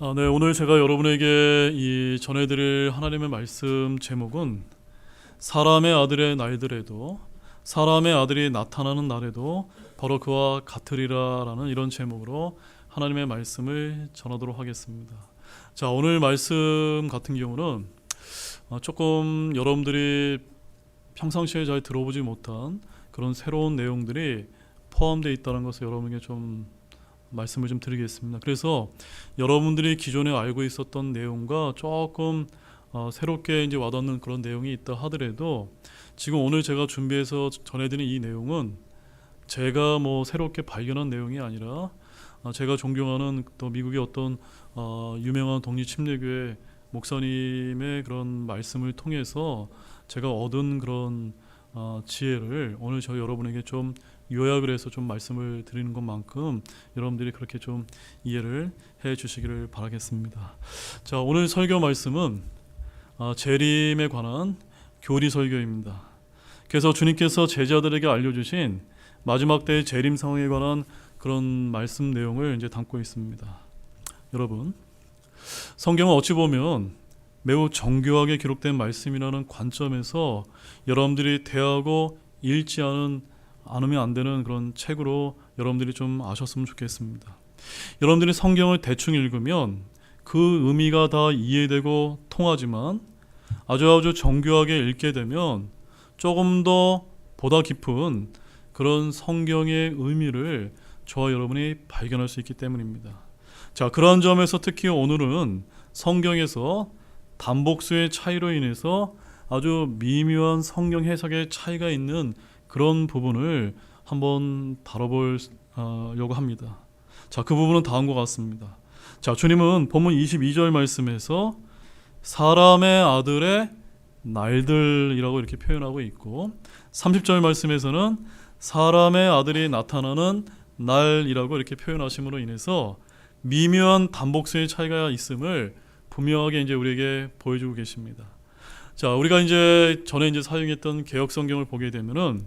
네, 오늘 제가 여러분에게 전해드릴 하나님의 말씀 제목은 사람의 아들의 날들에도 사람의 아들이 나타나는 날에도 바로 그와 같으리라라는 이런 제목으로 하나님의 말씀을 전하도록 하겠습니다. 자, 오늘 말씀 같은 경우는 조금 여러분들이 평상시에 잘 들어보지 못한 그런 새로운 내용들이 포함되어 있다는 것을 여러분에게 좀 말씀을 좀 드리겠습니다. 그래서 여러분들이 기존에 알고 있었던 내용과 조금 새롭게 이제 와닿는 그런 내용이 있다 하더라도 지금 오늘 제가 준비해서 전해드리는 이 내용은 제가 새롭게 발견한 내용이 아니라 제가 존경하는 또 미국의 어떤 유명한 독립침례교회 목사님의 그런 말씀을 통해서 제가 얻은 그런 지혜를 오늘 저희 여러분에게 좀 요약을 해서 좀 말씀을 드리는 것만큼 여러분들이 그렇게 좀 이해를 해 주시기를 바라겠습니다. 자, 오늘 설교 말씀은 재림에 관한 교리 설교입니다. 그래서 주님께서 제자들에게 알려주신 마지막 때의 재림 상황에 관한 그런 말씀 내용을 이제 담고 있습니다. 여러분, 성경은 어찌 보면 매우 정교하게 기록된 말씀이라는 관점에서 여러분들이 대하고 읽지 않으면 안 되는 그런 책으로 여러분들이 좀 아셨으면 좋겠습니다. 여러분들이 성경을 대충 읽으면 그 의미가 다 이해되고 통하지만 아주 정교하게 읽게 되면 조금 더 보다 깊은 그런 성경의 의미를 저와 여러분이 발견할 수 있기 때문입니다. 자, 그런 점에서 특히 오늘은 성경에서 단복수의 차이로 인해서 아주 미묘한 성경 해석의 차이가 있는 그런 부분을 한번 다뤄보려고 합니다. 자, 그 부분은 다음과 같습니다. 자, 주님은 본문 22절 말씀에서 사람의 아들의 날들이라고 이렇게 표현하고 있고 30절 말씀에서는 사람의 아들이 나타나는 날이라고 이렇게 표현하심으로 인해서 미묘한 단복수의 차이가 있음을 분명하게 이제 우리에게 보여주고 계십니다. 자, 우리가 이제 전에 이제 사용했던 개역 성경을 보게 되면은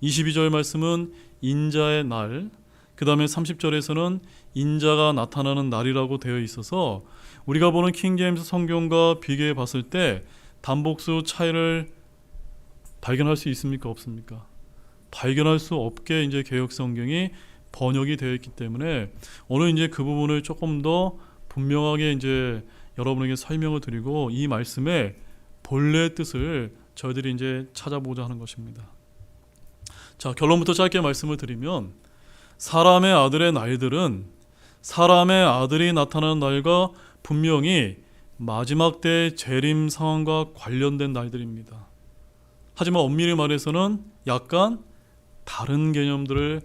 22절 말씀은 인자의 날, 그 다음에 30절에서는 인자가 나타나는 날이라고 되어 있어서 우리가 보는 킹제임스 성경과 비교해 봤을 때 단복수 차이를 발견할 수 있습니까? 없습니까? 발견할 수 없게 이제 개역 성경이 번역이 되어 있기 때문에 오늘 이제 그 부분을 조금 더 분명하게 이제 여러분에게 설명을 드리고 이 말씀의 본래의 뜻을 저희들이 이제 찾아보자 하는 것입니다. 자, 결론부터 짧게 말씀을 드리면 사람의 아들의 날들은 사람의 아들이 나타나는 날과 분명히 마지막 때의 재림 상황과 관련된 날들입니다. 하지만 엄밀히 말해서는 약간 다른 개념들을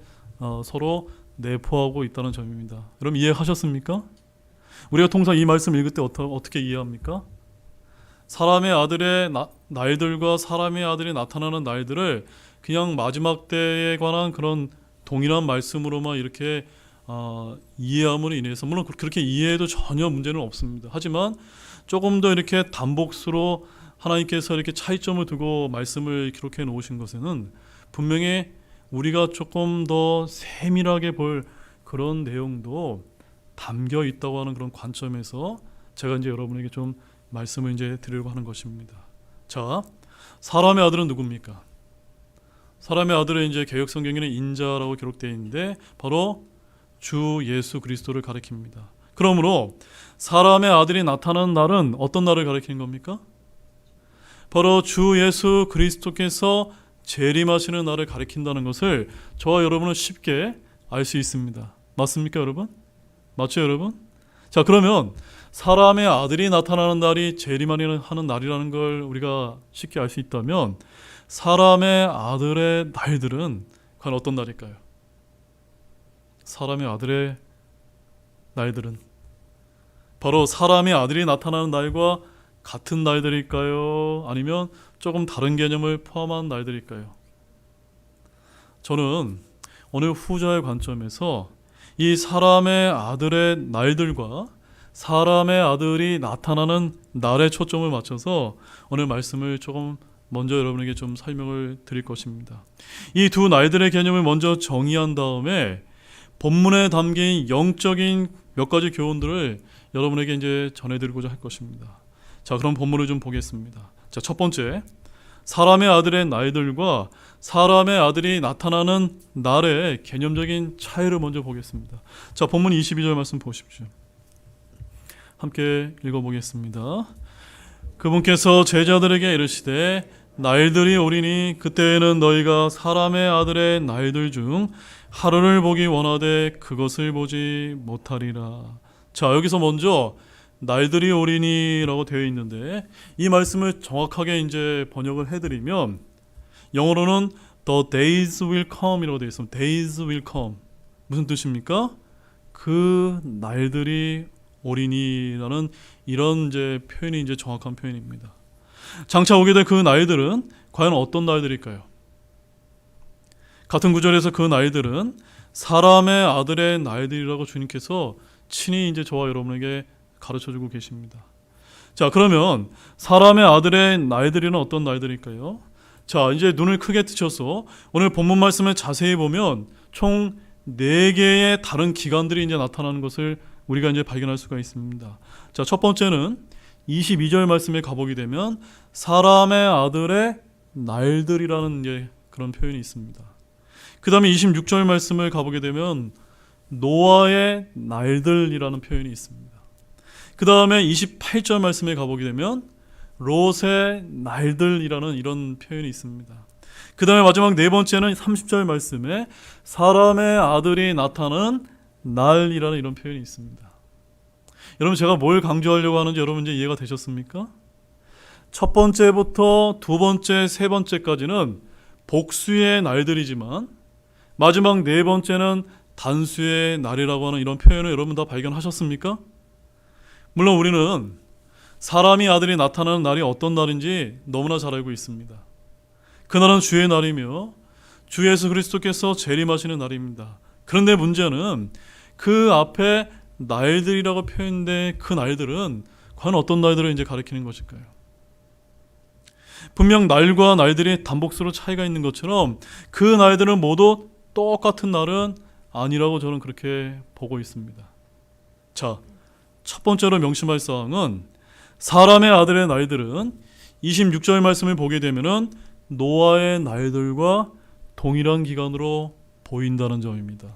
서로 내포하고 있다는 점입니다. 여러분 이해하셨습니까? 우리가 통상 이 말씀 읽을 때 어떻게 이해합니까? 사람의 아들의 날들과 사람의 아들이 나타나는 날들을 그냥 마지막 때에 관한 그런 동일한 말씀으로만 이렇게 이해함으로 인해서 물론 그렇게 이해해도 전혀 문제는 없습니다. 하지만 조금 더 이렇게 단복수로 하나님께서 이렇게 차이점을 두고 말씀을 기록해 놓으신 것에는 분명히 우리가 조금 더 세밀하게 볼 그런 내용도 담겨 있다고 하는 그런 관점에서 제가 이제 여러분에게 좀 말씀을 이제 드리려고 하는 것입니다. 자, 사람의 아들은 누굽니까? 사람의 아들은 이제 개역 성경에는 인자라고 기록되어 있는데 바로 주 예수 그리스도를 가리킵니다. 그러므로 사람의 아들이 나타나는 날은 어떤 날을 가리키는 겁니까? 바로 주 예수 그리스도께서 재림하시는 날을 가리킨다는 것을 저와 여러분은 쉽게 알 수 있습니다. 맞습니까, 여러분? 맞죠, 여러분? 자, 그러면 사람의 아들이 나타나는 날이 재림하는 날이라는 걸 우리가 쉽게 알 수 있다면 사람의 아들의 날들은 과연 어떤 날일까요? 사람의 아들의 날들은 바로 사람의 아들이 나타나는 날과 같은 날들일까요? 아니면 조금 다른 개념을 포함한 날들일까요? 저는 오늘 후자의 관점에서 이 사람의 아들의 날들과 사람의 아들이 나타나는 날에 초점을 맞춰서 오늘 말씀을 조금 먼저 여러분에게 좀 설명을 드릴 것입니다. 이 두 날들의 개념을 먼저 정의한 다음에 본문에 담긴 영적인 몇 가지 교훈들을 여러분에게 이제 전해드리고자 할 것입니다. 자, 그럼 본문을 좀 보겠습니다. 자, 첫 번째, 사람의 아들의 날들과 사람의 아들이 나타나는 날의 개념적인 차이를 먼저 보겠습니다. 자, 본문 22절 말씀 보십시오. 함께 읽어보겠습니다. 그분께서 제자들에게 이르시되 날들이 오리니 그때에는 너희가 사람의 아들의 날들 중 하루를 보기 원하되 그것을 보지 못하리라. 자, 여기서 먼저 날들이 오리니라고 되어 있는데 이 말씀을 정확하게 이제 번역을 해드리면 영어로는 The days will come이라고 되어 있습니다. Days will come. 무슨 뜻입니까? 그 날들이 오리니라는 이런 이제 표현이 이제 정확한 표현입니다. 장차 오게 될 그 날들은 과연 어떤 날들일까요? 같은 구절에서 그 날들은 사람의 아들의 날들이라고 주님께서 친히 이제 저와 여러분에게 가르쳐주고 계십니다. 자, 그러면 사람의 아들의 날들이는 어떤 날들일까요? 자, 이제 눈을 크게 뜨셔서 오늘 본문 말씀을 자세히 보면 총 4개의 다른 기간들이 이제 나타나는 것을 우리가 이제 발견할 수가 있습니다. 자, 첫 번째는 22절 말씀에 가보게 되면 사람의 아들의 날들이라는 이제 그런 표현이 있습니다. 그 다음에 26절 말씀을 가보게 되면 노아의 날들이라는 표현이 있습니다. 그 다음에 28절 말씀에 가보게 되면 롯의 날들이라는 이런 표현이 있습니다. 그 다음에 마지막 네 번째는 30절 말씀에 사람의 아들이 나타나는 날이라는 이런 표현이 있습니다. 여러분, 제가 뭘 강조하려고 하는지 여러분 이제 이해가 되셨습니까? 첫 번째부터 두 번째, 세 번째까지는 복수의 날들이지만 마지막 네 번째는 단수의 날이라고 하는 이런 표현을 여러분 다 발견하셨습니까? 물론 우리는 사람이 아들이 나타나는 날이 어떤 날인지 너무나 잘 알고 있습니다. 그날은 주의 날이며 주 예수 그리스도께서 재림하시는 날입니다. 그런데 문제는 그 앞에 날들이라고 표현된 그 날들은 과연 어떤 날들을 이제 가리키는 것일까요? 분명 날과 날들이 단복수로 차이가 있는 것처럼 그 날들은 모두 똑같은 날은 아니라고 저는 그렇게 보고 있습니다. 자, 첫 번째로 명심할 사항은 사람의 아들의 날들은 26절 말씀을 보게 되면은 노아의 날들과 동일한 기간으로 보인다는 점입니다.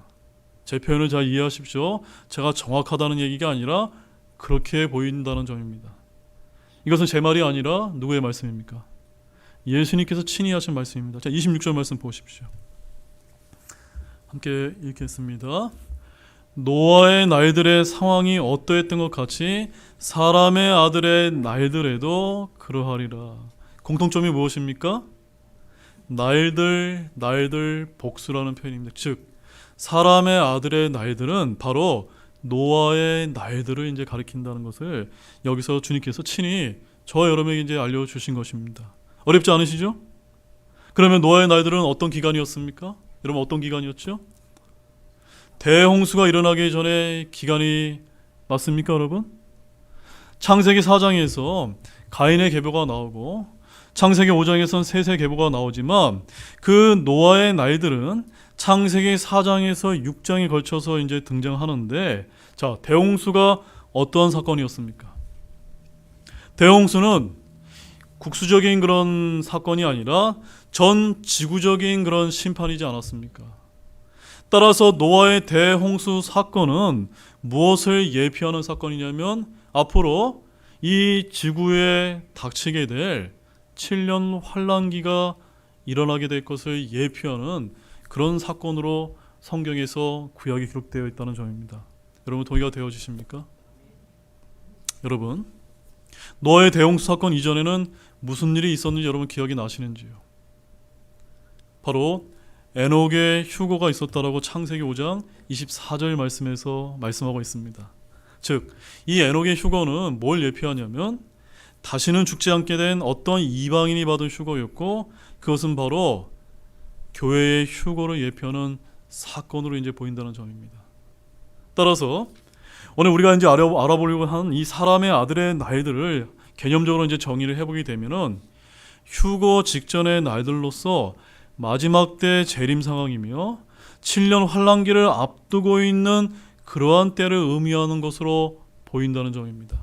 제 표현을 잘 이해하십시오. 제가 정확하다는 얘기가 아니라 그렇게 보인다는 점입니다. 이것은 제 말이 아니라 누구의 말씀입니까? 예수님께서 친히 하신 말씀입니다. 자, 26절 말씀 보십시오. 함께 읽겠습니다. 노아의 날들의 상황이 어떠했던 것 같이 사람의 아들의 날들에도 그러하리라. 공통점이 무엇입니까? 날들, 복수라는 표현입니다. 즉, 사람의 아들의 날들은 바로 노아의 날들을 이제 가리킨다는 것을 여기서 주님께서 친히 저와 여러분에게 이제 알려주신 것입니다. 어렵지 않으시죠? 그러면 노아의 날들은 어떤 기간이었습니까? 여러분, 어떤 기간이었죠? 대홍수가 일어나기 전에 기간이 맞습니까, 여러분? 창세기 4장에서 가인의 계보가 나오고 창세기 5장에선 셋의 계보가 나오지만 그 노아의 날들은 창세기 4장에서 6장에 걸쳐서 이제 등장하는데, 자, 대홍수가 어떠한 사건이었습니까? 대홍수는 국수적인 그런 사건이 아니라 전 지구적인 그런 심판이지 않았습니까? 따라서 노아의 대홍수 사건은 무엇을 예표하는 사건이냐면 앞으로 이 지구에 닥치게 될 7년 환란기가 일어나게 될 것을 예표하는 그런 사건으로 성경에서 구약에 기록되어 있다는 점입니다. 여러분, 동의가 되어지십니까? 여러분, 노아의 대홍수 사건 이전에는 무슨 일이 있었는지 여러분 기억이 나시는지요? 바로 에녹의 휴거가 있었다라고 창세기 5장 24절 말씀에서 말씀하고 있습니다. 즉, 이 에녹의 휴거는 뭘 예표하냐면 다시는 죽지 않게 된 어떤 이방인이 받은 휴거였고, 그것은 바로 교회의 휴거를 예표하는 사건으로 이제 보인다는 점입니다. 따라서 오늘 우리가 이제 알아보려고 하는 이 사람의 아들의 날들을 개념적으로 이제 정의를 해보게 되면은 휴거 직전의 날들로서 마지막 때 재림 상황이며 7년 환란기를 앞두고 있는 그러한 때를 의미하는 것으로 보인다는 점입니다.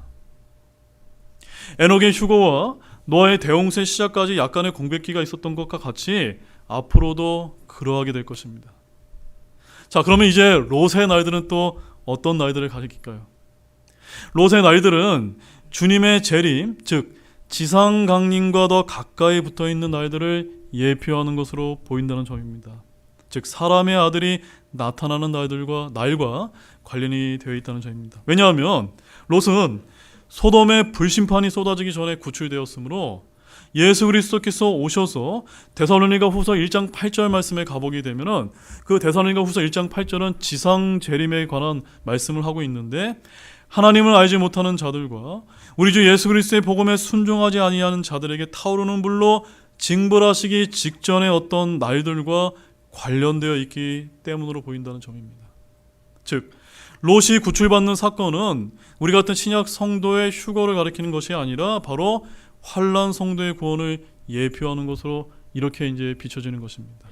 에녹의 휴거와 노아의 대홍수의 시작까지 약간의 공백기가 있었던 것과 같이 앞으로도 그러하게 될 것입니다. 자, 그러면 이제 롯의 날들은 또 어떤 날들을 가리킬까요? 롯의 날들은 주님의 재림, 즉 지상 강림과 더 가까이 붙어 있는 날들을 예표하는 것으로 보인다는 점입니다. 즉 사람의 아들이 나타나는 날과 관련이 되어 있다는 점입니다. 왜냐하면 롯은 소돔의 불심판이 쏟아지기 전에 구출되었으므로 예수 그리스도께서 오셔서 데살로니가 후서 1장 8절 말씀에 가보게 되면은 그 데살로니가 후서 1장 8절은 지상 재림에 관한 말씀을 하고 있는데, 하나님을 알지 못하는 자들과 우리 주 예수 그리스도의 복음에 순종하지 아니하는 자들에게 타오르는 불로 징벌하시기 직전의 어떤 날들과 관련되어 있기 때문으로 보인다는 점입니다. 즉 롯이 구출받는 사건은 우리 같은 신약 성도의 휴거를 가리키는 것이 아니라 바로 환난 성도의 구원을 예표하는 것으로 이렇게 이제 비춰지는 것입니다.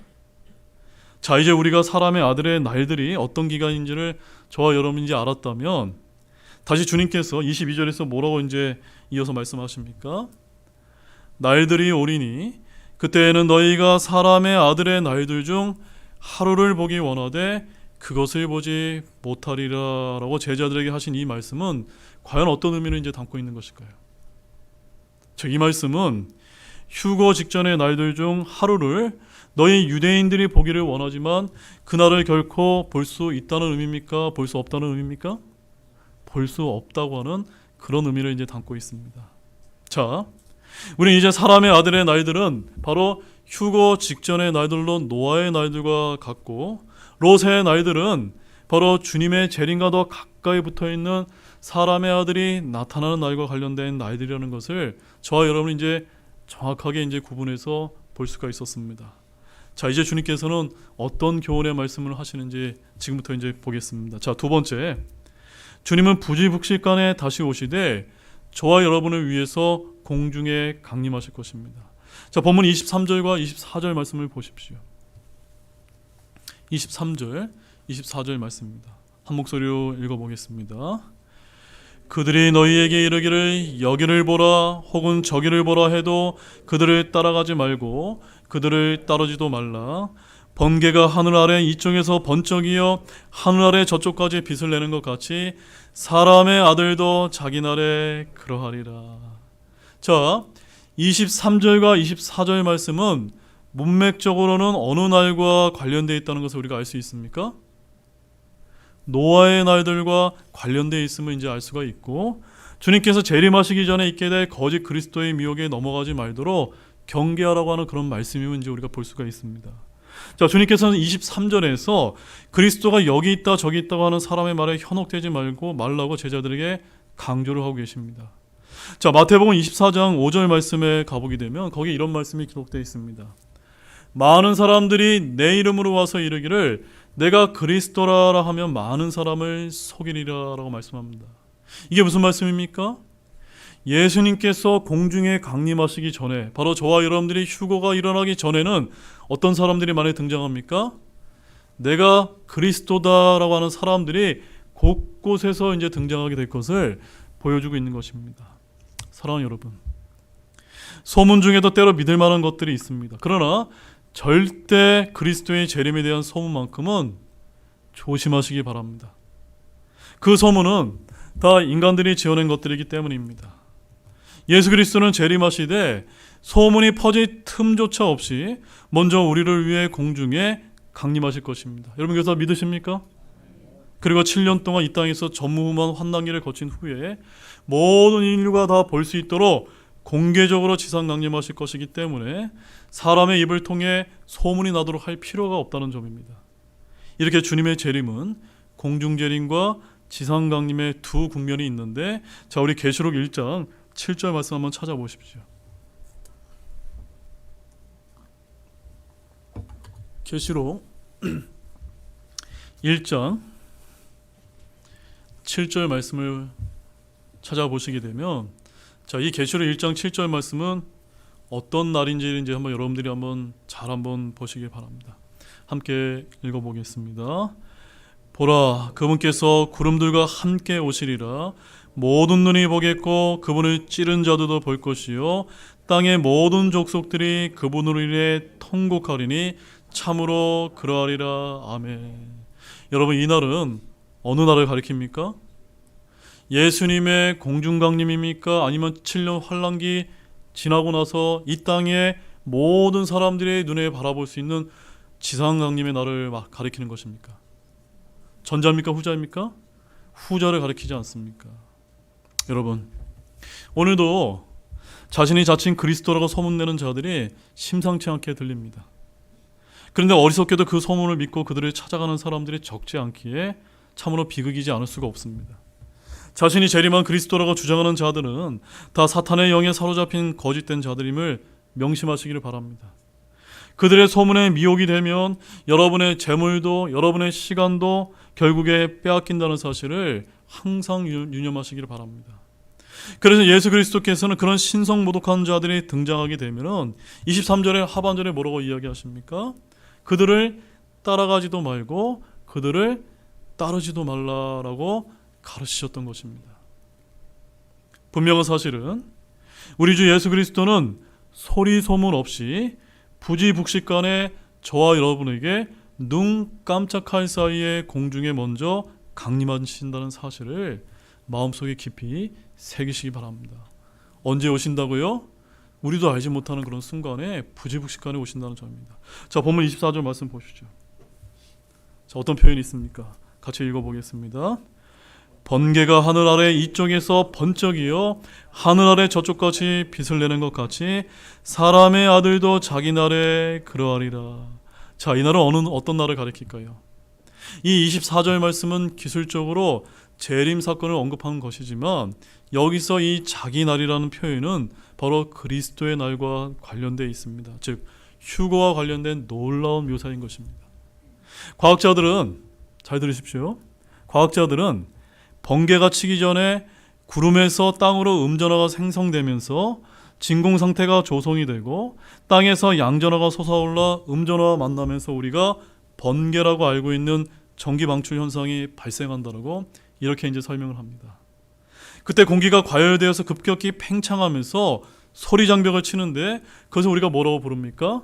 자, 이제 우리가 사람의 아들의 날들이 어떤 기간인지를 저와 여러분이 이제 알았다면, 다시 주님께서 22절에서 뭐라고 이제 이어서 말씀하십니까? 날들이 오리니 그때에는 너희가 사람의 아들의 날들 중 하루를 보기 원하되 그것을 보지 못하리라 라고 제자들에게 하신 이 말씀은 과연 어떤 의미를 이제 담고 있는 것일까요? 이 말씀은 휴거 직전의 날들 중 하루를 너희 유대인들이 보기를 원하지만 그날을 결코 볼 수 있다는 의미입니까? 볼 수 없다는 의미입니까? 볼 수 없다고 하는 그런 의미를 이제 담고 있습니다. 자, 우리는 이제 사람의 아들의 날들은 바로 휴거 직전의 날들로 노아의 날들과 같고, 롯의 날들은 바로 주님의 재림과 더 가까이 붙어있는 사람의 아들이 나타나는 날과 관련된 날들이라는 것을 저와 여러분이 이제 정확하게 이제 구분해서 볼 수가 있었습니다. 자, 이제 주님께서는 어떤 교훈의 말씀을 하시는지 지금부터 이제 보겠습니다. 자, 두 번째, 주님은 부지불식간에 다시 오시되 저와 여러분을 위해서 공중에 강림하실 것입니다. 자, 본문 23절과 24절 말씀을 보십시오. 23절, 24절 말씀입니다. 한 목소리로 읽어보겠습니다. 그들이 너희에게 이르기를 여기를 보라 혹은 저기를 보라 해도 그들을 따라가지 말고 그들을 따르지도 말라. 번개가 하늘 아래 이쪽에서 번쩍이어 하늘 아래 저쪽까지 빛을 내는 것 같이 사람의 아들도 자기 날에 그러하리라. 자, 23절과 24절 말씀은 문맥적으로는 어느 날과 관련되어 있다는 것을 우리가 알 수 있습니까? 노아의 날들과 관련되어 있음을 이제 알 수가 있고, 주님께서 재림하시기 전에 있게 될 거짓 그리스도의 미혹에 넘어가지 말도록 경계하라고 하는 그런 말씀임을 이제 우리가 볼 수가 있습니다. 자, 주님께서는 23절에서 그리스도가 여기 있다 저기 있다고 하는 사람의 말에 현혹되지 말라고 제자들에게 강조를 하고 계십니다. 자, 마태복음 24장 5절 말씀에 가보게 되면 거기 이런 말씀이 기록되어 있습니다. 많은 사람들이 내 이름으로 와서 이르기를 내가 그리스도라 하면 많은 사람을 속이리라 라고 말씀합니다. 이게 무슨 말씀입니까? 예수님께서 공중에 강림하시기 전에, 바로 저와 여러분들이 휴거가 일어나기 전에는 어떤 사람들이 많이 등장합니까? 내가 그리스도다라고 하는 사람들이 곳곳에서 이제 등장하게 될 것을 보여주고 있는 것입니다. 사랑하는 여러분, 소문 중에도 때로 믿을 만한 것들이 있습니다. 그러나 절대 그리스도의 재림에 대한 소문만큼은 조심하시기 바랍니다. 그 소문은 다 인간들이 지어낸 것들이기 때문입니다. 예수 그리스도는 재림하시되 소문이 퍼질 틈조차 없이 먼저 우리를 위해 공중에 강림하실 것입니다. 여러분 그래서 믿으십니까? 그리고 7년 동안 이 땅에서 전무후무한 환난기를 거친 후에 모든 인류가 다 볼 수 있도록 공개적으로 지상 강림하실 것이기 때문에 사람의 입을 통해 소문이 나도록 할 필요가 없다는 점입니다. 이렇게 주님의 재림은 공중 재림과 지상 강림의 두 국면이 있는데, 자, 우리 계시록 1장 7절 말씀 한번 찾아보십시오. 계시록 1장 7절 말씀을 찾아보시게 되면, 자, 이 계시록 1장 7절 말씀은 어떤 날인지 이제 한번 여러분들이 잘 보시기 바랍니다. 함께 읽어보겠습니다. 보라, 그분께서 구름들과 함께 오시리라. 모든 눈이 보겠고 그분을 찌른 자들도 볼 것이요 땅의 모든 족속들이 그분으로 인해 통곡하리니 참으로 그러하리라. 아멘. 여러분, 이 날은 어느 날을 가리킵니까? 예수님의 공중강림입니까? 아니면 7년 환란기 지나고 나서 이 땅의 모든 사람들의 눈에 바라볼 수 있는 지상강림의 날을 막 가리키는 것입니까? 전자입니까? 후자입니까? 후자를 가리키지 않습니까? 여러분, 오늘도 자신이 자칭 그리스도라고 소문내는 자들이 심상치 않게 들립니다. 그런데 어리석게도 그 소문을 믿고 그들을 찾아가는 사람들이 적지 않기에 참으로 비극이지 않을 수가 없습니다. 자신이 재림한 그리스도라고 주장하는 자들은 다 사탄의 영에 사로잡힌 거짓된 자들임을 명심하시기를 바랍니다. 그들의 소문에 미혹이 되면 여러분의 재물도 여러분의 시간도 결국에 빼앗긴다는 사실을 항상 유념하시기를 바랍니다. 그래서 예수 그리스도께서는 그런 신성모독한 자들이 등장하게 되면 23절의 하반절에 뭐라고 이야기하십니까? 그들을 따라가지도 말고 그들을 따르지도 말라라고 가르치셨던 것입니다. 분명한 사실은 우리 주 예수 그리스도는 소리 소문 없이 부지북식간에 저와 여러분에게 눈 깜짝할 사이에 공중에 먼저 강림하신다는 사실을 마음속에 깊이 새기시기 바랍니다. 언제 오신다고요? 우리도 알지 못하는 그런 순간에 부지북식간에 오신다는 점입니다. 자, 본문 24절 말씀 보시죠. 자, 어떤 표현이 있습니까? 같이 읽어보겠습니다. 번개가 하늘 아래 이쪽에서 번쩍이어 하늘 아래 저쪽까지 빛을 내는 것 같이 사람의 아들도 자기 날에 그러하리라. 자, 이 날은 어떤 날을 가리킬까요? 이 24절 말씀은 기술적으로 재림 사건을 언급하는 것이지만 여기서 이 자기 날이라는 표현은 바로 그리스도의 날과 관련되어 있습니다. 즉 휴거와 관련된 놀라운 묘사인 것입니다. 과학자들은, 잘 들으십시오, 과학자들은 번개가 치기 전에 구름에서 땅으로 음전화가 생성되면서 진공 상태가 조성이 되고 땅에서 양전화가 솟아올라 음전화와 만나면서 우리가 번개라고 알고 있는 전기 방출 현상이 발생한다라고 이렇게 이제 설명을 합니다. 그때 공기가 과열되어서 급격히 팽창하면서 소리 장벽을 치는데 그것을 우리가 뭐라고 부릅니까?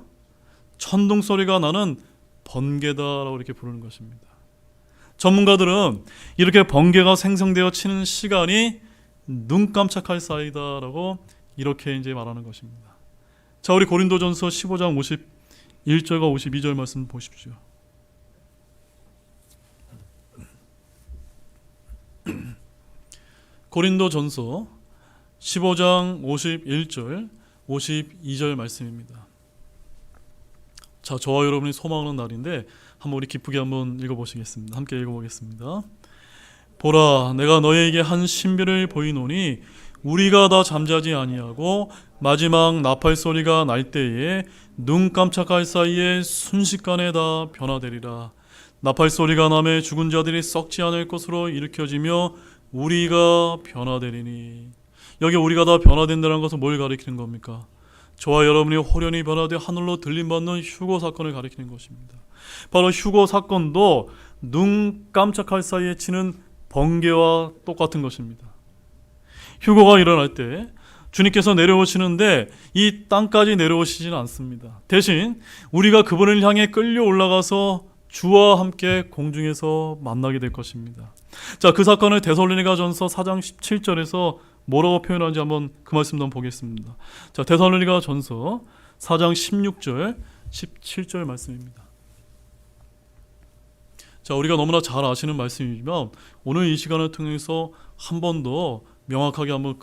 천둥 소리가 나는 번개다라고 이렇게 부르는 것입니다. 전문가들은 이렇게 번개가 생성되어 치는 시간이 눈 깜짝할 사이다라고 이렇게 이제 말하는 것입니다. 자, 우리 고린도전서 15장 51절과 52절 말씀 보십시오. 고린도전서 15장 51절 52절 말씀입니다. 자, 저와 여러분이 소망하는 날인데 한번 우리 기쁘게 한번 읽어보시겠습니다. 함께 읽어보겠습니다. 보라, 내가 너희에게 한 신비를 보이노니 우리가 다 잠자지 아니하고 마지막 나팔 소리가 날 때에 눈 깜짝할 사이에 순식간에 다 변화되리라. 나팔 소리가 나매 죽은 자들이 썩지 않을 것으로 일으켜지며 우리가 변화되리니. 여기 우리가 다 변화된다는 것은 뭘 가리키는 겁니까? 저와 여러분이 호련히 변화되어 하늘로 들림받는 휴거 사건을 가리키는 것입니다. 바로 휴거 사건도 눈 깜짝할 사이에 치는 번개와 똑같은 것입니다. 휴거가 일어날 때 주님께서 내려오시는데 이 땅까지 내려오시지는 않습니다. 대신 우리가 그분을 향해 끌려 올라가서 주와 함께 공중에서 만나게 될 것입니다. 자, 그 사건을 데살로니가전서 4장 17절에서 뭐라고 표현하는지 한번 그 말씀도 한번 보겠습니다. 자, 데살로니가전서 4장 16절 17절 말씀입니다. 자, 우리가 너무나 잘 아시는 말씀이지만 오늘 이 시간을 통해서 한 번 더 명확하게 한번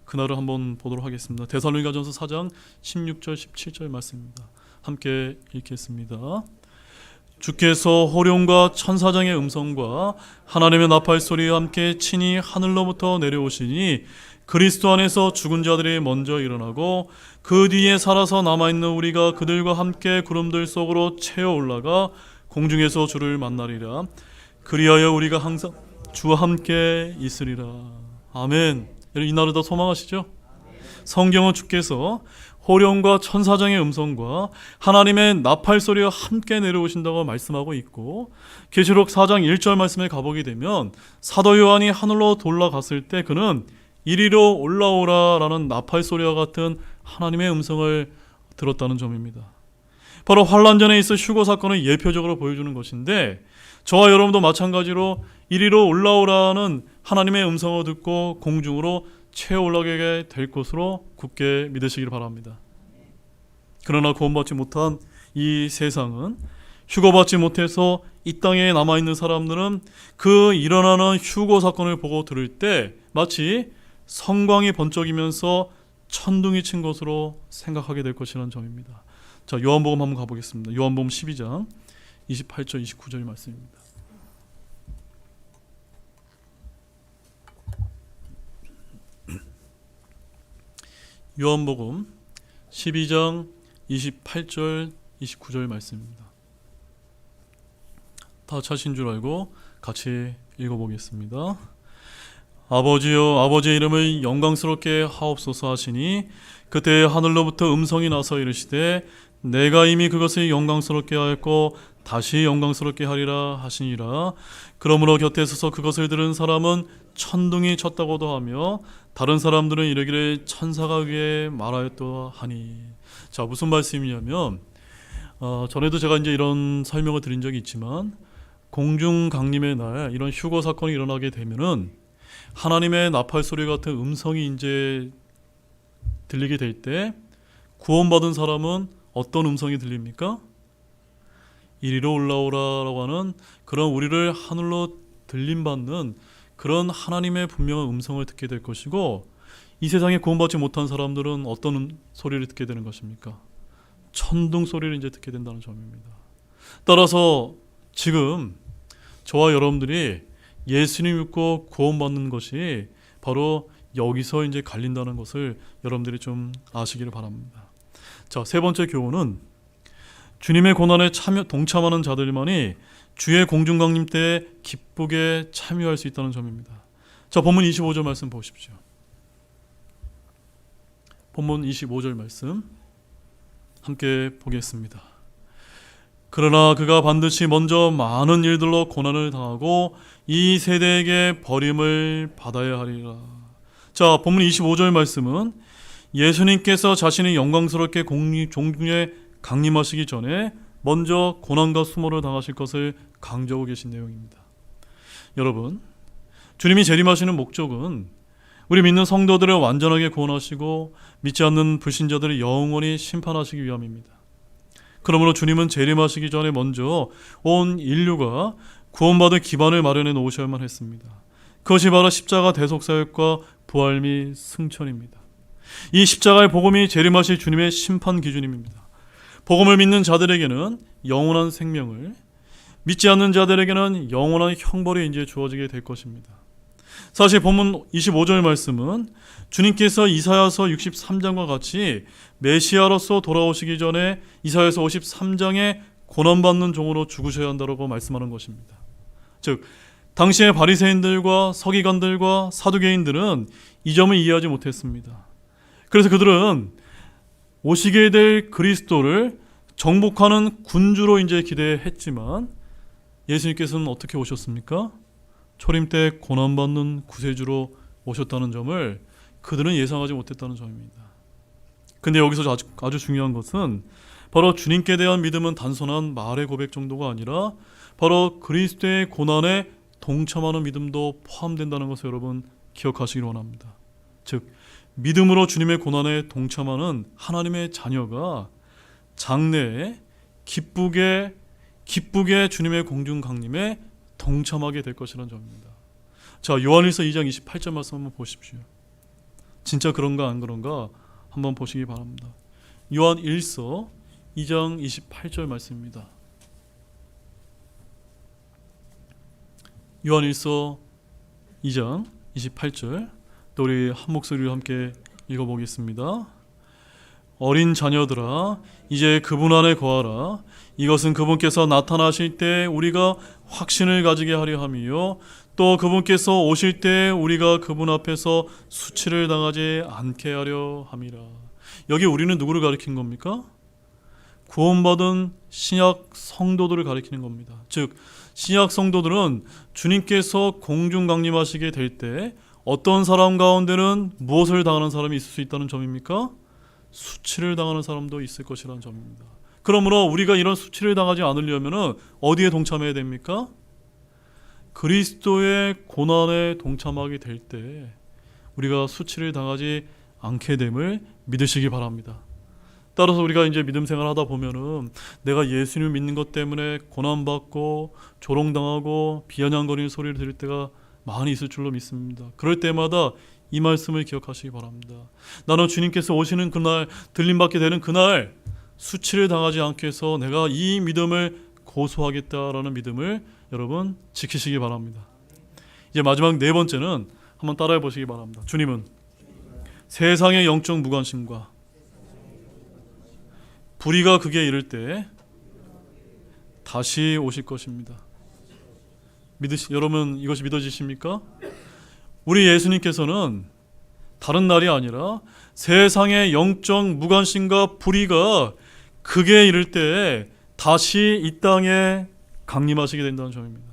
그날을 한번 보도록 하겠습니다. 데살로니가전서 4장 16절 17절 말씀입니다. 함께 읽겠습니다. 주께서 호령과 천사장의 음성과 하나님의 나팔 소리와 함께 친히 하늘로부터 내려오시니 그리스도 안에서 죽은 자들이 먼저 일어나고 그 뒤에 살아서 남아있는 우리가 그들과 함께 구름들 속으로 채어 올라가 공중에서 주를 만나리라. 그리하여 우리가 항상 주와 함께 있으리라. 아멘. 이 날을 더 소망하시죠? 성경은 주께서 호령과 천사장의 음성과 하나님의 나팔 소리가 함께 내려오신다고 말씀하고 있고, 계시록 4장 1절 말씀에 가보게 되면 사도 요한이 하늘로 올라갔을 때 그는 이리로 올라오라 라는 나팔 소리와 같은 하나님의 음성을 들었다는 점입니다. 바로 환란 전에 있을 휴거 사건을 예표적으로 보여주는 것인데, 저와 여러분도 마찬가지로 이리로 올라오라는 하나님의 음성을 듣고 공중으로 채 올라가게 될 것으로 굳게 믿으시길 바랍니다. 그러나 구원받지 못한 이 세상은, 휴거받지 못해서 이 땅에 남아있는 사람들은 그 일어나는 휴거 사건을 보고 들을 때 마치 성광이 번쩍이면서 천둥이 친 것으로 생각하게 될 것이라는 점입니다. 자, 요한복음 한번 가보겠습니다. 요한복음 12장 28절 29절 말씀입니다. 요한복음 12장 28절 29절 말씀입니다. 다 차신 줄 알고 같이 읽어보겠습니다. 아버지여, 아버지의 이름을 영광스럽게 하옵소서 하시니 그때 하늘로부터 음성이 나서 이르시되 내가 이미 그것을 영광스럽게 하였고 다시 영광스럽게 하리라 하시니라. 그러므로 곁에 서서 그것을 들은 사람은 천둥이 쳤다고도 하며 다른 사람들은 이르기를 천사가 위에 말하였다 하니. 자, 무슨 말씀이냐면 전에도 제가 이제 이런 설명을 드린 적이 있지만, 공중 강림의 날 이런 휴거 사건이 일어나게 되면은 하나님의 나팔 소리 같은 음성이 이제 들리게 될 때 구원받은 사람은 어떤 음성이 들립니까? 이리로 올라오라라고 하는 그런 우리를 하늘로 들림받는 그런 하나님의 분명한 음성을 듣게 될 것이고, 이 세상에 구원받지 못한 사람들은 어떤 소리를 듣게 되는 것입니까? 천둥 소리를 이제 듣게 된다는 점입니다. 따라서 지금 저와 여러분들이 예수님 믿고 구원받는 것이 바로 여기서 이제 갈린다는 것을 여러분들이 좀 아시기를 바랍니다. 자, 세 번째 교훈은 주님의 고난에 동참하는 자들만이 주의 공중강림 때에 기쁘게 참여할 수 있다는 점입니다. 자, 본문 25절 말씀 보십시오. 본문 25절 말씀 함께 보겠습니다. 그러나 그가 반드시 먼저 많은 일들로 고난을 당하고 이 세대에게 버림을 받아야 하리라. 자, 본문 25절 말씀은 예수님께서 자신이 영광스럽게 종중에 강림하시기 전에 먼저 고난과 수모를 당하실 것을 강조하고 계신 내용입니다. 여러분, 주님이 재림하시는 목적은 우리 믿는 성도들을 완전하게 구원하시고 믿지 않는 불신자들을 영원히 심판하시기 위함입니다. 그러므로 주님은 재림하시기 전에 먼저 온 인류가 구원받을 기반을 마련해 놓으셔야만 했습니다. 그것이 바로 십자가 대속사역과 부활 및 승천입니다. 이 십자가의 복음이 재림하실 주님의 심판 기준입니다. 복음을 믿는 자들에게는 영원한 생명을, 믿지 않는 자들에게는 영원한 형벌이 이제 주어지게 될 것입니다. 사실 본문 25절 말씀은 주님께서 이사야서 63장과 같이 메시아로서 돌아오시기 전에 이사야서 53장에 고난받는 종으로 죽으셔야 한다고 말씀하는 것입니다. 즉, 당시의 바리새인들과 서기관들과 사두개인들은 이 점을 이해하지 못했습니다. 그래서 그들은 오시게 될 그리스도를 정복하는 군주로 이제 기대했지만, 예수님께서는 어떻게 오셨습니까? 초림 때 고난받는 구세주로 오셨다는 점을 그들은 예상하지 못했다는 점입니다. 근데 여기서 아주 중요한 것은 바로 주님께 대한 믿음은 단순한 말의 고백 정도가 아니라 바로 그리스도의 고난에 동참하는 믿음도 포함된다는 것을 여러분 기억하시길 원합니다. 즉, 믿음으로 주님의 고난에 동참하는 하나님의 자녀가 장래에 기쁘게 주님의 공중 강림에 동참하게 될 것이라는 점입니다. 자, 요한일서 2장 28절 말씀 한번 보십시오. 진짜 그런가 안 그런가 한번 보시기 바랍니다. 요한일서 2장 28절 말씀입니다. 요한일서 2장 28절, 또 우리 한 목소리로 함께 읽어보겠습니다. 어린 자녀들아, 이제 그분 안에 거하라. 이것은 그분께서 나타나실 때 우리가 확신을 가지게 하려 함이요, 또 그분께서 오실 때 우리가 그분 앞에서 수치를 당하지 않게 하려 함이라. 여기 우리는 누구를 가리키는 겁니까? 구원받은 신약 성도들을 가리키는 겁니다. 즉 신약 성도들은 주님께서 공중 강림하시게 될 때 어떤 사람 가운데는 무엇을 당하는 사람이 있을 수 있다는 점입니까? 수치를 당하는 사람도 있을 것이라는 점입니다. 그러므로 우리가 이런 수치를 당하지 않으려면 어디에 동참해야 됩니까? 그리스도의 고난에 동참하게 될 때 우리가 수치를 당하지 않게 됨을 믿으시기 바랍니다. 따라서 우리가 이제 믿음 생활 하다 보면은 내가 예수님을 믿는 것 때문에 고난받고 조롱당하고 비아냥거리는 소리를 들을 때가 많이 있을 줄로 믿습니다. 그럴 때마다 이 말씀을 기억하시기 바랍니다. 나는 주님께서 오시는 그날, 들림받게 되는 그날 수치를 당하지 않게 해서 내가 이 믿음을 고소하겠다라는 믿음을 여러분 지키시기 바랍니다. 이제 마지막 네 번째는 한번 따라해 보시기 바랍니다. 주님은 세상의 영적 무관심과 불의가 극에 이를 때 다시 오실 것입니다. 여러분 이것이 믿어지십니까? 우리 예수님께서는 다른 날이 아니라 세상의 영적 무관심과 불의가 극에 이를 때 다시 이 땅에 강림하시게 된다는 점입니다.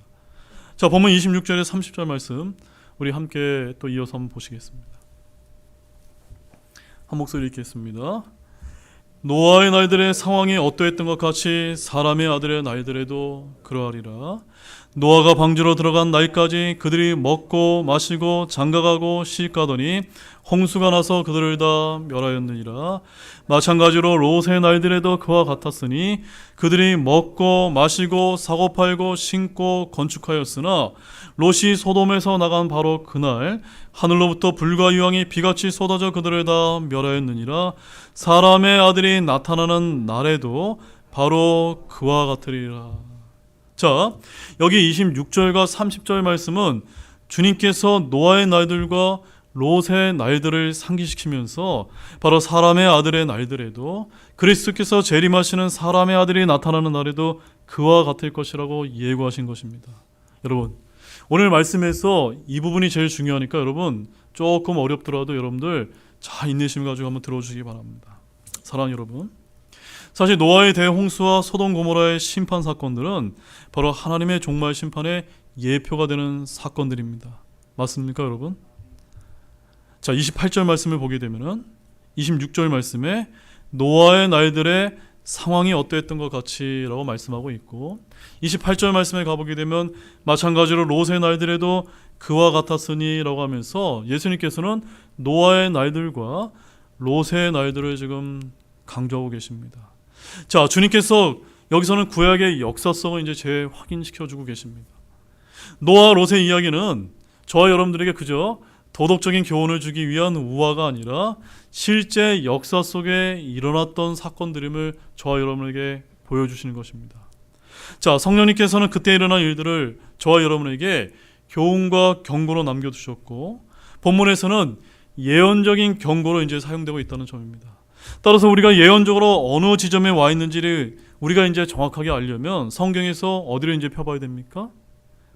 자, 본문 26절에 30절 말씀 우리 함께 또 이어서 한번 보시겠습니다. 한 목소리 읽겠습니다. 노아의 날들의 상황이 어떠했던 것 같이 사람의 아들의 날들에도 그러하리라. 노아가 방주로 들어간 날까지 그들이 먹고 마시고 장가가고 시집가더니 홍수가 나서 그들을 다 멸하였느니라. 마찬가지로 롯의 날들에도 그와 같았으니 그들이 먹고 마시고 사고 팔고 신고 건축하였으나 롯이 소돔에서 나간 바로 그날 하늘로부터 불과 유황이 비같이 쏟아져 그들을 다 멸하였느니라. 사람의 아들이 나타나는 날에도 바로 그와 같으리라. 자, 여기 26절과 30절 말씀은 주님께서 노아의 날들과 롯의 날들을 상기시키면서 바로 사람의 아들의 날들에도 그리스도께서 재림하시는 사람의 아들이 나타나는 날에도 그와 같을 것이라고 예고하신 것입니다. 여러분, 오늘 말씀에서 이 부분이 제일 중요하니까 여러분 조금 어렵더라도 여러분들 잘 인내심 가지고 한번 들어주시기 바랍니다. 사랑하는 여러분, 사실 노아의 대홍수와 소돔 고모라의 심판 사건들은 바로 하나님의 종말 심판의 예표가 되는 사건들입니다. 맞습니까 여러분? 자, 28절 말씀을 보게 되면은 26절 말씀에 노아의 날들의 상황이 어떠했던 것 같이라고 말씀하고 있고 28절 말씀에 가보게 되면 마찬가지로 롯의 날들에도 그와 같았으니 라고 하면서 예수님께서는 노아의 날들과 롯의 날들을 지금 강조하고 계십니다. 자, 주님께서 여기서는 구약의 역사성을 이제 재확인시켜주고 계십니다. 노아 롯의 이야기는 저와 여러분들에게 그저 도덕적인 교훈을 주기 위한 우화가 아니라 실제 역사 속에 일어났던 사건들임을 저와 여러분에게 보여주시는 것입니다. 자, 성령님께서는 그때 일어난 일들을 저와 여러분에게 교훈과 경고로 남겨두셨고 본문에서는 예언적인 경고로 이제 사용되고 있다는 점입니다. 따라서 우리가 예언적으로 어느 지점에 와 있는지를 우리가 이제 정확하게 알려면 성경에서 어디를 이제 펴봐야 됩니까?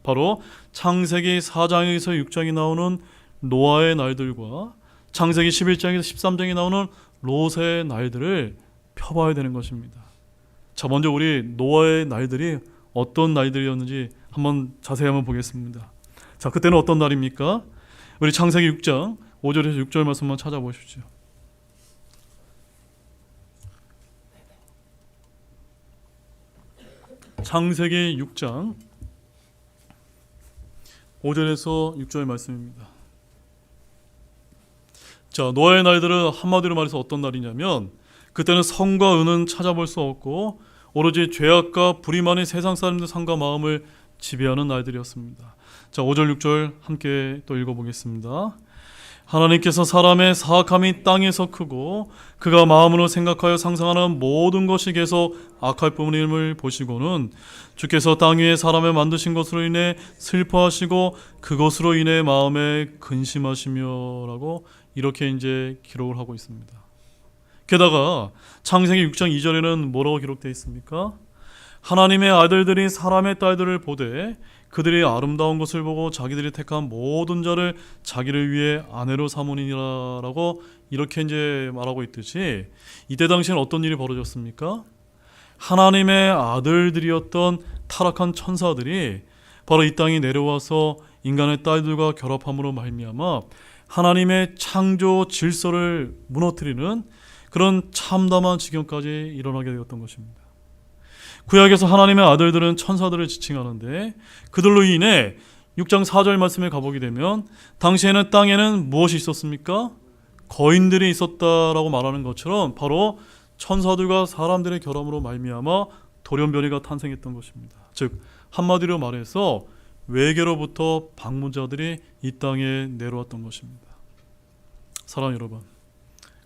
바로 창세기 4장에서 6장이 나오는 노아의 날들과 창세기 11장에서 13장이 나오는 롯의 날들을 펴봐야 되는 것입니다. 자, 먼저 우리 노아의 날들이 어떤 날들이었는지 한번 자세히 한번 보겠습니다. 자, 그때는 어떤 날입니까? 우리 창세기 6장 5절에서 6절 말씀만 찾아보십시오. 창세기 6장 5절에서 6절 말씀입니다. 자, 노아의 날들은 한마디로 말해서 어떤 날이냐면 그때는 성과 은은 찾아볼 수 없고 오로지 죄악과 불의만이 세상 사람들 삶과 마음을 지배하는 날들이었습니다. 자, 5절 6절 함께 또 읽어보겠습니다. 하나님께서 사람의 사악함이 땅에서 크고 그가 마음으로 생각하여 상상하는 모든 것이 계속 악할 뿐임을 보시고는 주께서 땅 위에 사람을 만드신 것으로 인해 슬퍼하시고 그것으로 인해 마음에 근심하시며 라고 이렇게 이제 기록을 하고 있습니다. 게다가 창세기 6장 2절에는 뭐라고 기록되어 있습니까? 하나님의 아들들이 사람의 딸들을 보되 그들이 아름다운 것을 보고 자기들이 택한 모든 자를 자기를 위해 아내로 삼으니라라고 이렇게 이제 말하고 있듯이, 이때 당시에는 어떤 일이 벌어졌습니까? 하나님의 아들들이었던 타락한 천사들이 바로 이 땅에 내려와서 인간의 딸들과 결합함으로 말미암아 하나님의 창조 질서를 무너뜨리는 그런 참담한 지경까지 일어나게 되었던 것입니다. 구약에서 하나님의 아들들은 천사들을 지칭하는데, 그들로 인해 6장 4절 말씀에 가보게 되면 당시에는 땅에는 무엇이 있었습니까? 거인들이 있었다라고 말하는 것처럼 바로 천사들과 사람들의 결함으로 말미암아 돌연변이가 탄생했던 것입니다. 즉 한마디로 말해서 외계로부터 방문자들이 이 땅에 내려왔던 것입니다. 사랑하는 여러분,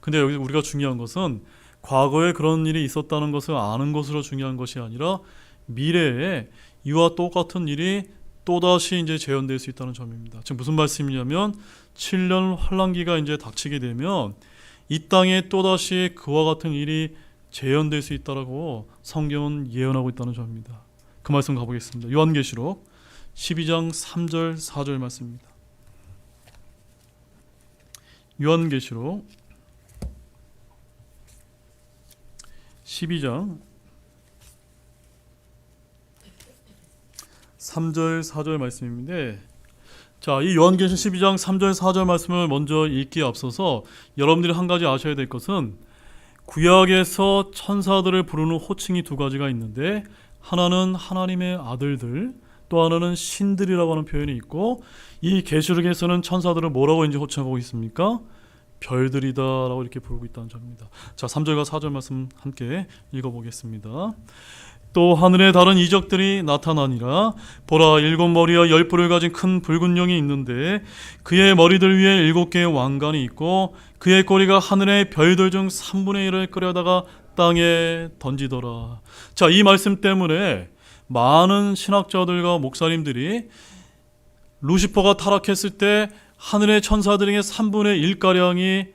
근데 여기 우리가 중요한 것은 과거에 그런 일이 있었다는 것을 아는 것으로 중요한 것이 아니라 미래에 이와 똑같은 일이 또다시 이제 재현될 수 있다는 점입니다. 지금 무슨 말씀이냐면 7년 환란기가 이제 닥치게 되면 이 땅에 또다시 그와 같은 일이 재현될 수 있다라고 성경은 예언하고 있다는 점입니다. 그 말씀 가보겠습니다. 요한계시록 12장 3절 4절 말씀입니다. 요한계시록 12장 3절 4절 말씀인데, 자, 이 요한계시록 12장 3절 4절 말씀을 먼저 읽기에 앞서서 여러분들이 한 가지 아셔야 될 것은, 구약에서 천사들을 부르는 호칭이 두 가지가 있는데, 하나는 하나님의 아들들, 또 하나는 신들이라고 하는 표현이 있고, 이 계시록에서는 천사들을 뭐라고 이제 호칭하고 있습니까? 별들이다라고 이렇게 부르고 있다는 점입니다. 자, 3절과 4절 말씀 함께 읽어보겠습니다. 또 하늘에 다른 이적들이 나타나니라. 보라, 7머리와 10뿔을 가진 큰 붉은 용이 있는데 그의 머리들 위에 7개의 왕관이 있고 그의 꼬리가 하늘의 별들 중 3분의 1을 끌어다가 땅에 던지더라. 자, 이 말씀 때문에 많은 신학자들과 목사님들이 루시퍼가 타락했을 때 하늘의 천사들에게 3분의 1가량이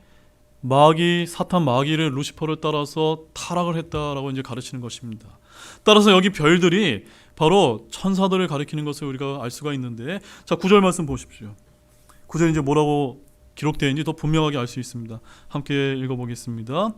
사탄 마귀를 루시퍼를 따라서 타락을 했다라고 이제 가르치는 것입니다. 따라서 여기 별들이 바로 천사들을 가리키는 것을 우리가 알 수가 있는데, 자, 9절 말씀 보십시오. 9절 이제 뭐라고 기록되어 있는지 더 분명하게 알 수 있습니다. 함께 읽어보겠습니다.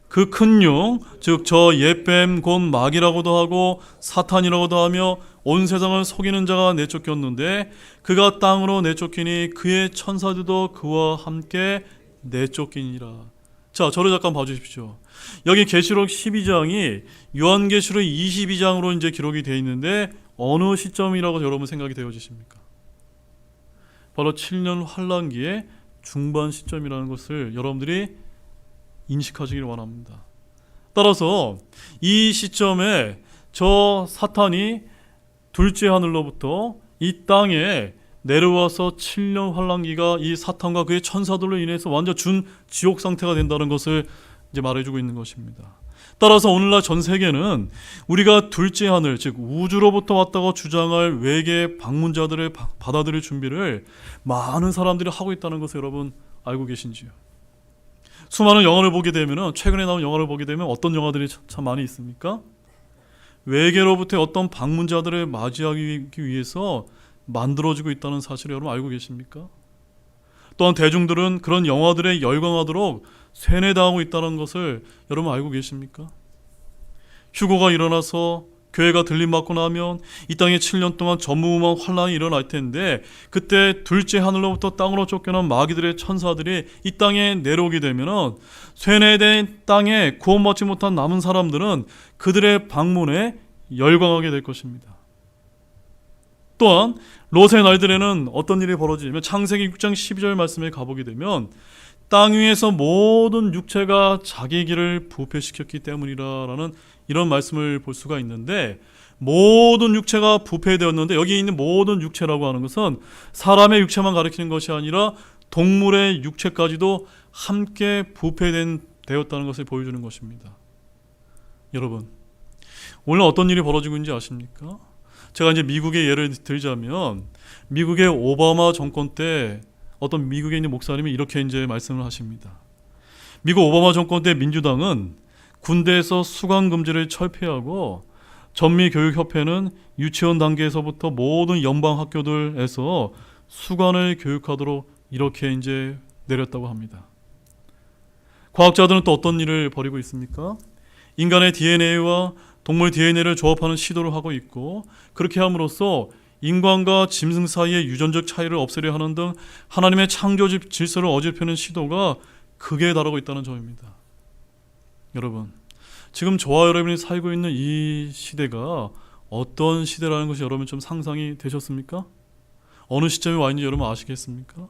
그 큰 용, 즉 저 옛뱀 곧 마귀라고도 하고 사탄이라고도 하며 온 세상을 속이는 자가 내쫓겼는데 그가 땅으로 내쫓기니 그의 천사들도 그와 함께 내쫓기니라. 자, 저를 잠깐 봐주십시오. 여기 계시록 12장이 요한계시록 22장으로 이제 기록이 되어 있는데 어느 시점이라고 여러분 생각이 되어지십니까? 바로 7년 환란기의 중반 시점이라는 것을 여러분들이 인식하시길 원합니다. 따라서 이 시점에 저 사탄이 둘째 하늘로부터 이 땅에 내려와서 7년 환란기가 이 사탄과 그의 천사들로 인해서 완전 준 지옥 상태가 된다는 것을 이제 말해주고 있는 것입니다. 따라서 오늘날 전 세계는 우리가 둘째 하늘, 즉 우주로부터 왔다고 주장할 외계 방문자들을 받아들일 준비를 많은 사람들이 하고 있다는 것을 여러분 알고 계신지요? 수많은 영화를 보게 되면, 최근에 나온 영화를 보게 되면 어떤 영화들이 참 많이 있습니까? 외계로부터 어떤 방문자들을 맞이하기 위해서 만들어지고 있다는 사실을 여러분 알고 계십니까? 또한 대중들은 그런 영화들에 열광하도록 세뇌당하고 있다는 것을 여러분 알고 계십니까? 휴거가 일어나서 교회가 들림받고 나면 이 땅에 7년 동안 전무후무한 환란이 일어날 텐데, 그때 둘째 하늘로부터 땅으로 쫓겨난 마귀들의 천사들이 이 땅에 내려오게 되면 세뇌된 땅에 구원받지 못한 남은 사람들은 그들의 방문에 열광하게 될 것입니다. 또한 롯의 날들에는 어떤 일이 벌어지냐면 창세기 6장 12절 말씀에 가보게 되면 땅 위에서 모든 육체가 자기 길을 부패시켰기 때문이라는 이런 말씀을 볼 수가 있는데, 모든 육체가 부패되었는데 여기 있는 모든 육체라고 하는 것은 사람의 육체만 가리키는 것이 아니라 동물의 육체까지도 함께 부패되었다는 것을 보여주는 것입니다. 여러분, 오늘 어떤 일이 벌어지고 있는지 아십니까? 제가 이제 미국의 예를 들자면, 미국의 오바마 정권 때 어떤 미국에 있는 목사님이 이렇게 이제 말씀을 하십니다. 미국 오바마 정권 때 민주당은 군대에서 수강 금지를 철폐하고 전미교육협회는 유치원 단계에서부터 모든 연방 학교들에서 수간을 교육하도록 이렇게 이제 내렸다고 합니다. 과학자들은 또 어떤 일을 벌이고 있습니까? 인간의 DNA와 동물 DNA를 조합하는 시도를 하고 있고, 그렇게 함으로써 인간과 짐승 사이의 유전적 차이를 없애려 하는 등 하나님의 창조 질서를 어지럽히는 시도가 극에 달하고 있다는 점입니다. 여러분, 지금 저와 여러분이 살고 있는 이 시대가 어떤 시대라는 것이 여러분 좀 상상이 되셨습니까? 어느 시점에 와 있는지 여러분 아시겠습니까?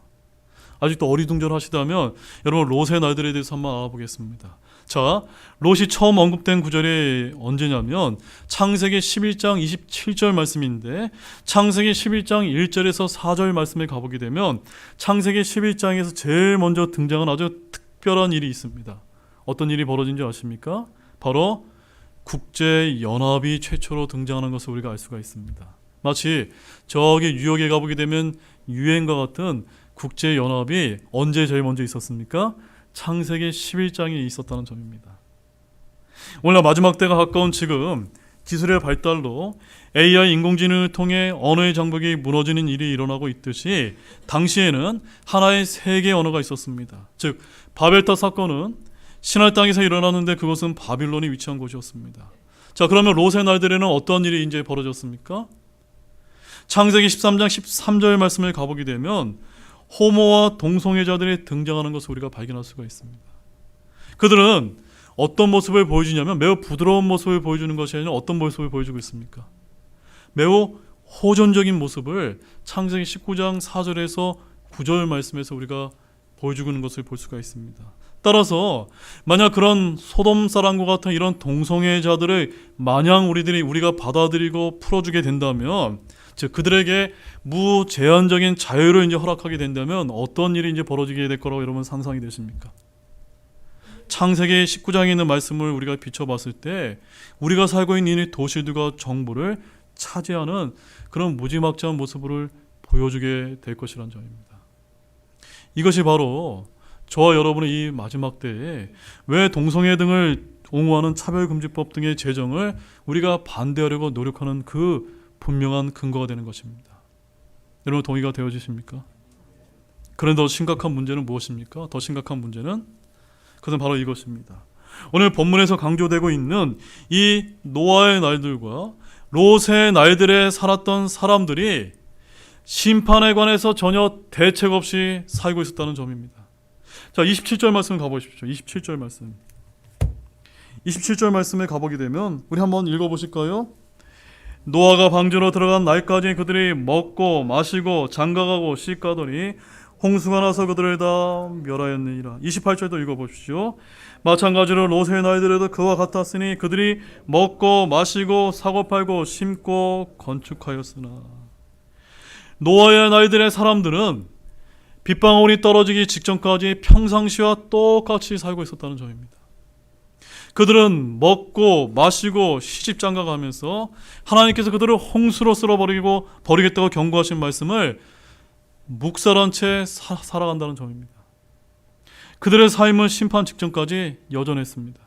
아직도 어리둥절하시다면 여러분 롯의 날들에 대해서 한번 알아보겠습니다. 자, 롯이 처음 언급된 구절이 언제냐면 창세기 11장 27절 말씀인데, 창세기 11장 1절에서 4절 말씀에 가보게 되면 창세기 11장에서 제일 먼저 등장한 아주 특별한 일이 있습니다. 어떤 일이 벌어진 줄 아십니까? 바로 국제연합이 최초로 등장하는 것을 우리가 알 수가 있습니다. 마치 저기 뉴욕에 가보게 되면 유엔과 같은 국제연합이 언제 제일 먼저 있었습니까? 창세기 11장에 있었다는 점입니다. 오늘 마지막 때가 가까운 지금 기술의 발달로 AI 인공지능을 통해 언어의 장벽이 무너지는 일이 일어나고 있듯이, 당시에는 하나의 세계 언어가 있었습니다. 즉 바벨탑 사건은 신할 땅에서 일어났는데 그것은 바빌론이 위치한 곳이었습니다. 자, 그러면 롯의 날들에는 어떤 일이 이제 벌어졌습니까? 창세기 13장 13절 말씀을 가보게 되면 호모와 동성애자들이 등장하는 것을 우리가 발견할 수가 있습니다. 그들은 어떤 모습을 보여주냐면 매우 부드러운 모습을 보여주는 것이 아니라 어떤 모습을 보여주고 있습니까? 매우 호전적인 모습을 창세기 19장 4절에서 9절 말씀에서 우리가 보여주고 있는 것을 볼 수가 있습니다. 따라서 만약 그런 소돔 사람과 같은 이런 동성애자들을 마냥 우리가 받아들이고 풀어주게 된다면, 즉 그들에게 무제한적인 자유를 이제 허락하게 된다면 어떤 일이 이제 벌어지게 될 거라고 여러분 상상이 되십니까? 창세기 19장에 있는 말씀을 우리가 비춰봤을 때 우리가 살고 있는 이 도시들과 정부를 차지하는 그런 무지막지한 모습을 보여주게 될 것이라는 점입니다. 이것이 바로 저와 여러분의 이 마지막 때에 왜 동성애 등을 옹호하는 차별금지법 등의 제정을 우리가 반대하려고 노력하는 그 분명한 근거가 되는 것입니다. 여러분 동의가 되어지십니까? 그런데 더 심각한 문제는 무엇입니까? 더 심각한 문제는 그것은 바로 이것입니다. 오늘 본문에서 강조되고 있는 이 노아의 날들과 롯의 날들에 살았던 사람들이 심판에 관해서 전혀 대책 없이 살고 있었다는 점입니다. 자, 27절 말씀 가보십시오. 27절 말씀. 27절 말씀에 가보게 되면 우리 한번 읽어보실까요? 노아가 방주로 들어간 날까지 그들이 먹고 마시고 장가가고 시가더니 홍수가 나서 그들을 다 멸하였느니라. 28절도 읽어보십시오. 마찬가지로 롯의 날들에도 그와 같았으니 그들이 먹고 마시고 사고 팔고 심고 건축하였으나. 노아의 날들의 사람들은 빗방울이 떨어지기 직전까지 평상시와 똑같이 살고 있었다는 점입니다. 그들은 먹고 마시고 시집장가가면서 하나님께서 그들을 홍수로 버리겠다고 경고하신 말씀을 묵살한 채 살아간다는 점입니다. 그들의 삶은 심판 직전까지 여전했습니다.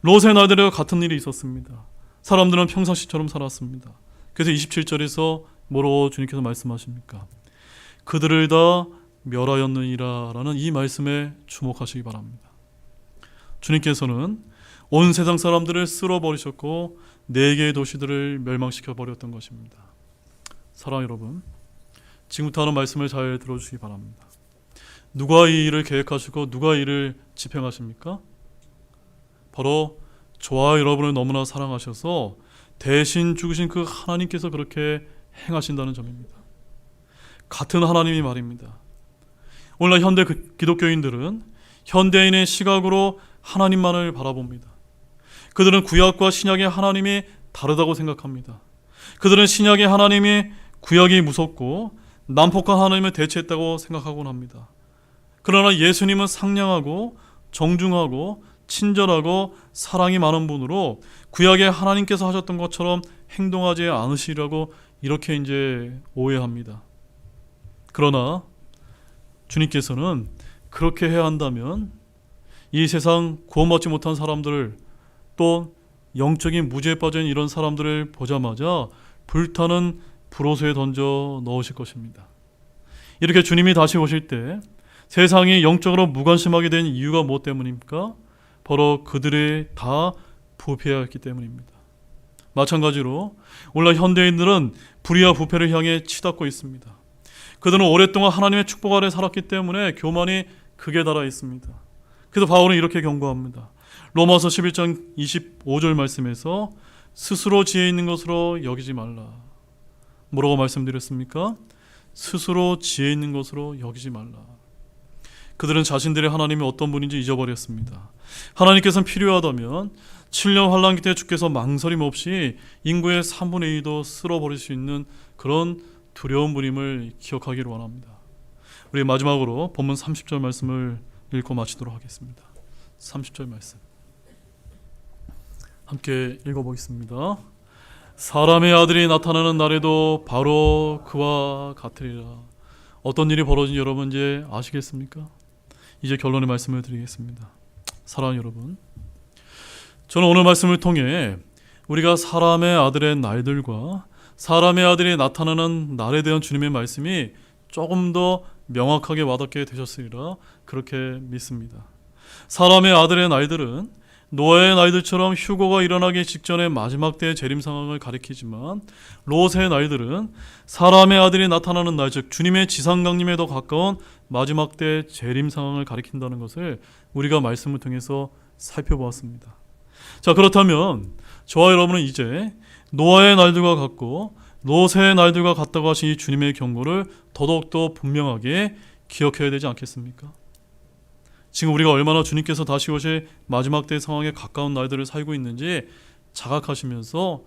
롯의 날들과 같은 일이 있었습니다. 사람들은 평상시처럼 살았습니다. 그래서 27절에서 뭐로 주님께서 말씀하십니까? 그들을 다 멸하였느니라 라는 이 말씀에 주목하시기 바랍니다. 주님께서는 온 세상 사람들을 쓸어버리셨고 4개의 도시들을 멸망시켜버렸던 것입니다. 사랑하는 여러분, 지금부터 하는 말씀을 잘 들어주시기 바랍니다. 누가 이 일을 계획하시고 누가 이 일을 집행하십니까? 바로 저와 여러분을 너무나 사랑하셔서 대신 죽으신 그 하나님께서 그렇게 행하신다는 점입니다. 같은 하나님이 말입니다. 오늘날 현대 기독교인들은 현대인의 시각으로 하나님만을 바라봅니다. 그들은 구약과 신약의 하나님이 다르다고 생각합니다. 그들은 신약의 하나님이 구약이 무섭고 난폭한 하나님을 대체했다고 생각하곤 합니다. 그러나 예수님은 상냥하고 정중하고 친절하고 사랑이 많은 분으로 구약의 하나님께서 하셨던 것처럼 행동하지 않으시라고 이렇게 이제 오해합니다. 그러나 주님께서는 그렇게 해야 한다면 이 세상 구원받지 못한 사람들을 또 영적인 무지에 빠진 이런 사람들을 보자마자 불타는 불호수에 던져 넣으실 것입니다. 이렇게 주님이 다시 오실 때 세상이 영적으로 무관심하게 된 이유가 무엇 때문입니까? 바로 그들이 다 부패하였기 때문입니다. 마찬가지로 오늘날 현대인들은 불의와 부패를 향해 치닫고 있습니다. 그들은 오랫동안 하나님의 축복 아래 살았기 때문에 교만이 극에 달하 있습니다. 그래서 바울은 이렇게 경고합니다. 로마서 11장 25절 말씀에서 스스로 지혜 있는 것으로 여기지 말라. 뭐라고 말씀드렸습니까? 스스로 지혜 있는 것으로 여기지 말라. 그들은 자신들의 하나님이 어떤 분인지 잊어버렸습니다. 하나님께서는 필요하다면 7년 환란 기때 주께서 망설임 없이 인구의 3분의 2도 쓸어버릴 수 있는 그런 두려운 분임을 기억하기를 원합니다. 우리 마지막으로 본문 30절 말씀을 읽고 마치도록 하겠습니다. 30절 말씀 함께 읽어보겠습니다. 사람의 아들이 나타나는 날에도 바로 그와 같으리라. 어떤 일이 벌어진지 여러분 이제 아시겠습니까? 이제 결론의 말씀을 드리겠습니다. 사랑하는 여러분, 저는 오늘 말씀을 통해 우리가 사람의 아들의 날들과 사람의 아들이 나타나는 날에 대한 주님의 말씀이 조금 더 명확하게 와닿게 되셨으리라 그렇게 믿습니다. 사람의 아들의 날들은 노아의 날들처럼 휴거가 일어나기 직전의 마지막 때의 재림 상황을 가리키지만 롯의 날들은 사람의 아들이 나타나는 날, 즉 주님의 지상강림에 더 가까운 마지막 때의 재림 상황을 가리킨다는 것을 우리가 말씀을 통해서 살펴보았습니다. 자, 그렇다면 저와 여러분은 이제 노아의 날들과 같고 롯의 날들과 같다고 하신 이 주님의 경고를 더더욱더 분명하게 기억해야 되지 않겠습니까? 지금 우리가 얼마나 주님께서 다시 오실 마지막 때 상황에 가까운 날들을 살고 있는지 자각하시면서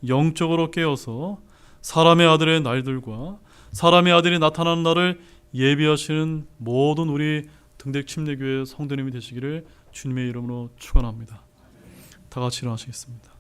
영적으로 깨어서 사람의 아들의 날들과 사람의 아들이 나타나는 날을 예비하시는 모든 우리 등대 침례교회 성도님이 되시기를 주님의 이름으로 축원합니다. 다 같이 일어나시겠습니다.